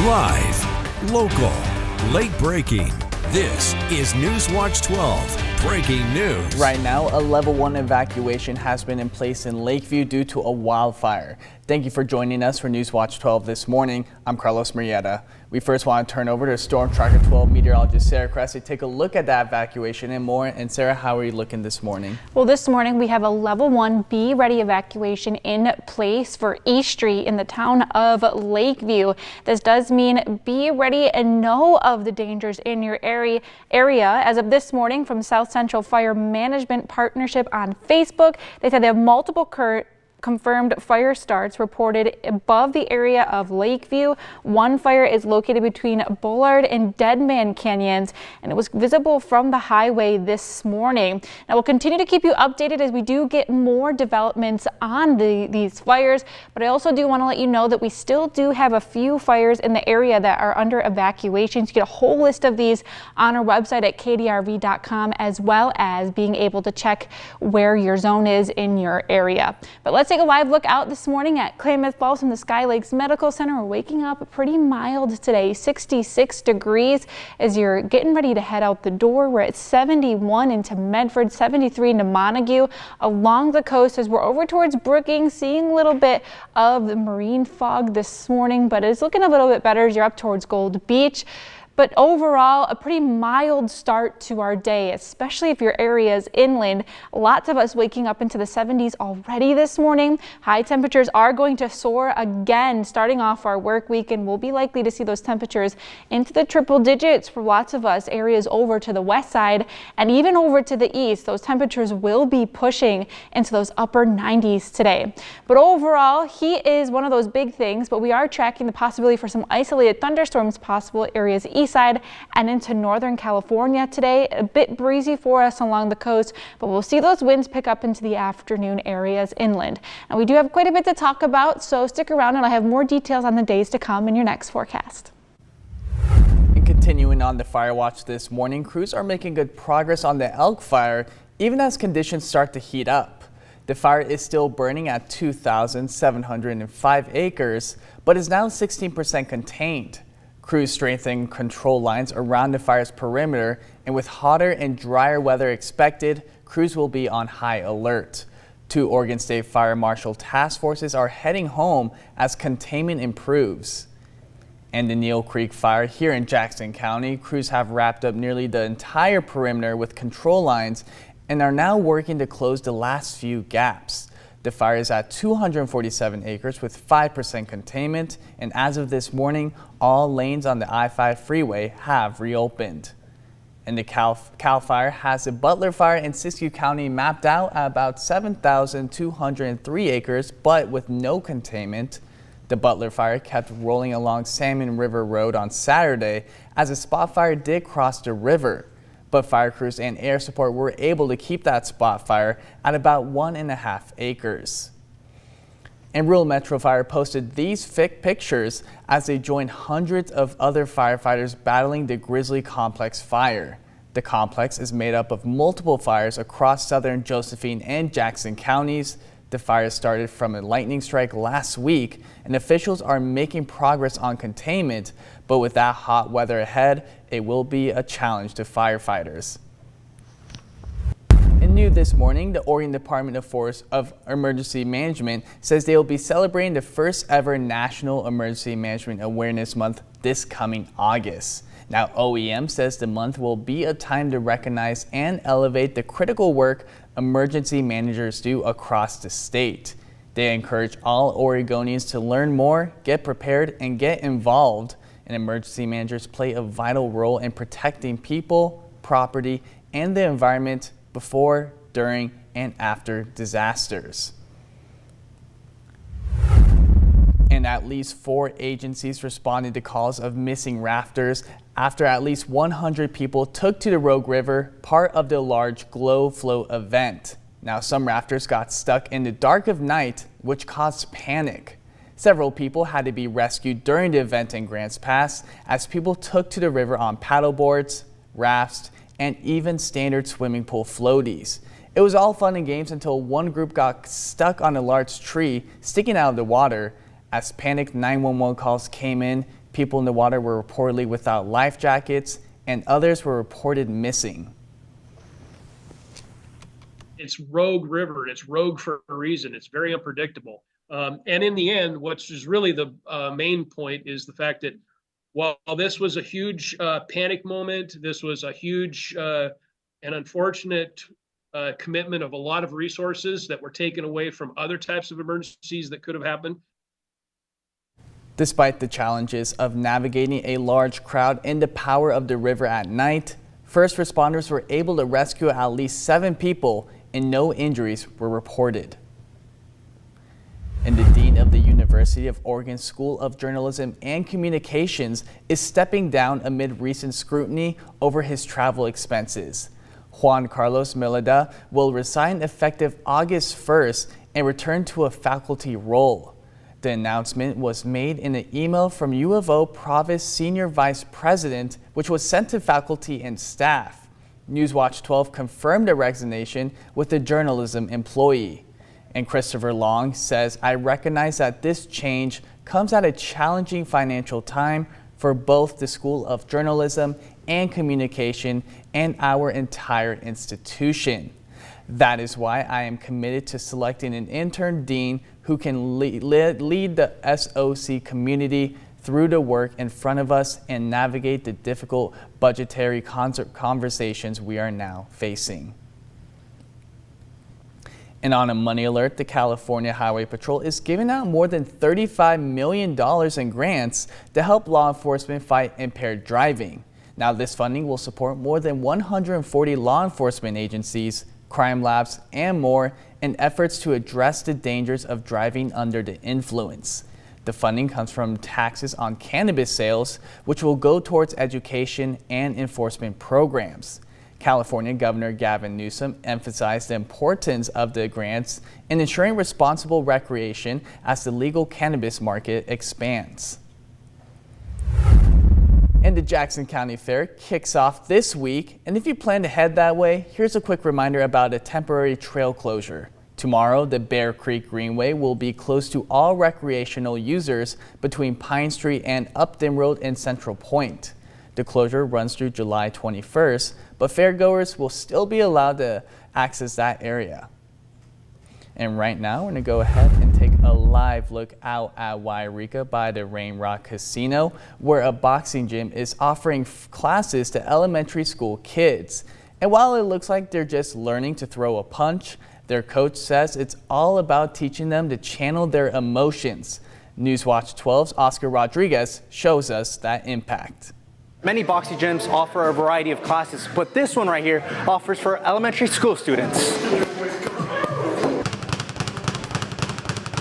Live, local, late breaking. This is NewsWatch 12 breaking news. Right now, a level 1 evacuation has been in place in Lakeview due to a wildfire. Thank you for joining us for NewsWatch 12 this morning. I'm Carlos Murrieta. We first want to turn over to Storm Tracker 12 meteorologist Sarah Kress to take a look at that evacuation and more. And Sarah, how are you looking this morning? Well, this morning we have a level 1 Be Ready evacuation in place for East Street in the town of Lakeview. This does mean be ready and know of the dangers in your area. As of this morning from South Central Fire Management Partnership on Facebook, they said they have multiple confirmed fire starts reported above the area of Lakeview. One fire is located between Bullard and Deadman Canyons, and it was visible from the highway this morning. Now we'll continue to keep you updated as we do get more developments on these fires, but I also do want to let you know that we still do have a few fires in the area that are under evacuations. You get a whole list of these on our website at kdrv.com, as well as being able to check where your zone is in your area. But let's take a live look out this morning at Klamath Falls from the Sky Lakes Medical Center. We're waking up pretty mild today, 66 degrees as you're getting ready to head out the door. We're at 71 into Medford, 73 into Montague. Along the coast as we're over towards Brookings, seeing a little bit of the marine fog this morning, but it's looking a little bit better as you're up towards Gold Beach. But overall, a pretty mild start to our day, especially if your area is inland. Lots of us waking up into the 70s already this morning. High temperatures are going to soar again, starting off our work week, and we'll be likely to see those temperatures into the triple digits for lots of us. Areas over to the west side and even over to the east, those temperatures will be pushing into those upper 90s today. But overall, heat is one of those big things, but we are tracking the possibility for some isolated thunderstorms possible areas east side and into Northern California today. A bit breezy for us along the coast, but we'll see those winds pick up into the afternoon areas inland. And we do have quite a bit to talk about, so stick around and I'll have more details on the days to come in your next forecast. And continuing on the fire watch this morning, crews are making good progress on the Elk Fire, even as conditions start to heat up. The fire is still burning at 2,705 acres, but is now 16% contained. Crews strengthening control lines around the fire's perimeter, and with hotter and drier weather expected, crews will be on high alert. 2 Oregon State Fire Marshal task forces are heading home as containment improves. And the Neal Creek fire here in Jackson County, crews have wrapped up nearly the entire perimeter with control lines and are now working to close the last few gaps. The fire is at 247 acres with 5% containment, and as of this morning, all lanes on the I-5 freeway have reopened. And the Cal Fire has the Butler Fire in Siskiyou County mapped out at about 7,203 acres, but with no containment. The Butler Fire kept rolling along Salmon River Road on Saturday as a spot fire did cross the river. But fire crews and air support were able to keep that spot fire at about 1.5 acres. And Rural Metro Fire posted these pictures as they joined hundreds of other firefighters battling the Grizzly Complex fire. The complex is made up of multiple fires across southern Josephine and Jackson counties. The fire started from a lightning strike last week, and officials are making progress on containment, but with that hot weather ahead, it will be a challenge to firefighters. And new this morning, the Oregon Department of Emergency Management says they will be celebrating the first ever National Emergency Management Awareness Month this coming August. Now, OEM says the month will be a time to recognize and elevate the critical work emergency managers do across the state. They encourage all Oregonians to learn more, get prepared, and get involved. And emergency managers play a vital role in protecting people, property, and the environment before, during, and after disasters. And at least 4 agencies responded to calls of missing rafters after at least 100 people took to the Rogue River, part of the large Glow Float event. Now, some rafters got stuck in the dark of night, which caused panic. Several people had to be rescued during the event in Grants Pass as people took to the river on paddleboards, rafts, and even standard swimming pool floaties. It was all fun and games until one group got stuck on a large tree sticking out of the water. As panicked 911 calls came in, People in the water were reportedly without life jackets, and others were reported missing. It's rogue river, and it's rogue for a reason. It's very unpredictable. And in the end, what's is really the main point is the fact that while this was a huge panic moment, this was a huge and unfortunate commitment of a lot of resources that were taken away from other types of emergencies that could have happened. Despite the challenges of navigating a large crowd in the power of the river at night, first responders were able to rescue at least 7 people and no injuries were reported. And the Dean of the University of Oregon School of Journalism and Communications is stepping down amid recent scrutiny over his travel expenses. Juan Carlos Mileda will resign effective August 1st and return to a faculty role. The announcement was made in an email from U of O Provost Senior Vice President, which was sent to faculty and staff. NewsWatch 12 confirmed the resignation with a journalism employee. And Christopher Long says, "I recognize that this change comes at a challenging financial time for both the School of Journalism and Communication and our entire institution. That is why I am committed to selecting an intern dean who can lead the SOC community through the work in front of us and navigate the difficult budgetary conversations we are now facing." And on a money alert, the California Highway Patrol is giving out more than $35 million in grants to help law enforcement fight impaired driving. Now, this funding will support more than 140 law enforcement agencies, crime labs, and more in efforts to address the dangers of driving under the influence. The funding comes from taxes on cannabis sales, which will go towards education and enforcement programs. California Governor Gavin Newsom emphasized the importance of the grants in ensuring responsible recreation as the legal cannabis market expands. And the Jackson County Fair kicks off this week, and if you plan to head that way, here's a quick reminder about a temporary trail closure. Tomorrow, the Bear Creek Greenway will be closed to all recreational users between Pine Street and Upton Road in Central Point. The closure runs through July 21st, but fairgoers will still be allowed to access that area. And right now, we're going to go ahead and take a live look out at Wairika by the Rain Rock Casino, where a boxing gym is offering classes to elementary school kids. And while it looks like they're just learning to throw a punch, their coach says it's all about teaching them to channel their emotions. NewsWatch 12's Oscar Rodriguez shows us that impact. Many boxing gyms offer a variety of classes, but this one right here offers for elementary school students.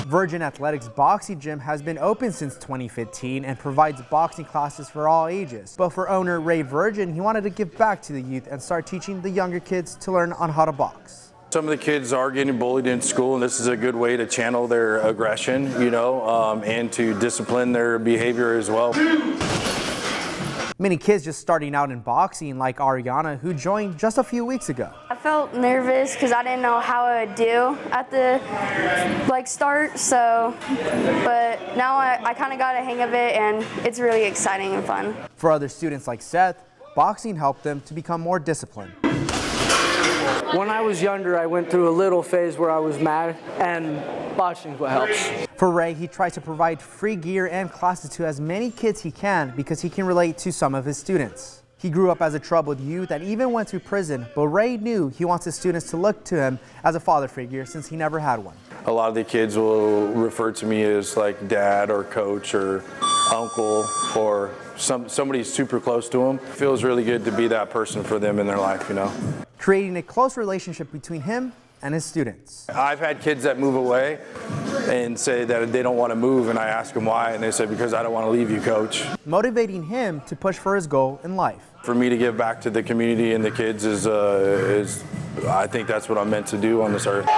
Virgin Athletics Boxing Gym has been open since 2015 and provides boxing classes for all ages. But for owner Ray Virgin, he wanted to give back to the youth and start teaching the younger kids to learn on how to box. Some of the kids are getting bullied in school, and this is a good way to channel their aggression, and to discipline their behavior as well. Many kids just starting out in boxing, like Ariana, who joined just a few weeks ago. I felt nervous because I didn't know how I would do at the start, but now I kind of got a hang of it, and it's really exciting and fun. For other students like Seth, boxing helped them to become more disciplined. When I was younger, I went through a little phase where I was mad, and boxing is what helps. For Ray, he tries to provide free gear and classes to as many kids he can because he can relate to some of his students. He grew up as a troubled youth and even went to prison, but Ray knew he wants his students to look to him as a father figure since he never had one. A lot of the kids will refer to me as like dad or coach or uncle or somebody super close to them. It feels really good to be that person for them in their life, Creating a close relationship between him and his students. I've had kids that move away and say that they don't want to move, and I ask them why, and they say, because I don't want to leave you, coach. Motivating him to push for his goal in life. For me to give back to the community and the kids is I think that's what I'm meant to do on this earth.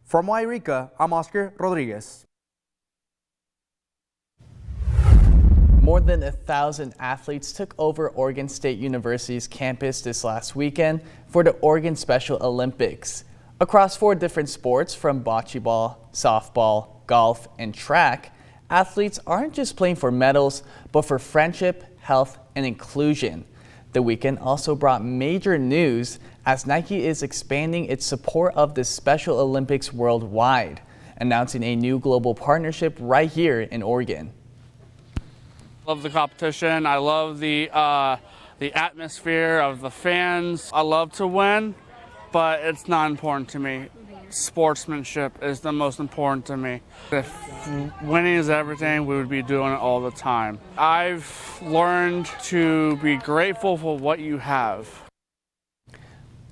From Wairika, I'm Oscar Rodriguez. More than 1,000 athletes took over Oregon State University's campus this last weekend for the Oregon Special Olympics. Across 4 different sports, from bocce ball, softball, golf, and track, athletes aren't just playing for medals, but for friendship, health, and inclusion. The weekend also brought major news as Nike is expanding its support of the Special Olympics worldwide, announcing a new global partnership right here in Oregon. Love the competition. I love the atmosphere of the fans. I love to win, but it's not important to me. Sportsmanship is the most important to me. If winning is everything, we would be doing it all the time. I've learned to be grateful for what you have.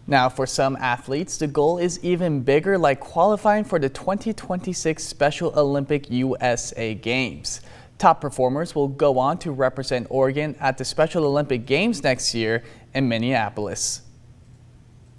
Now, for some athletes, the goal is even bigger, like qualifying for the 2026 Special Olympic USA Games. Top performers will go on to represent Oregon at the Special Olympic Games next year in Minneapolis.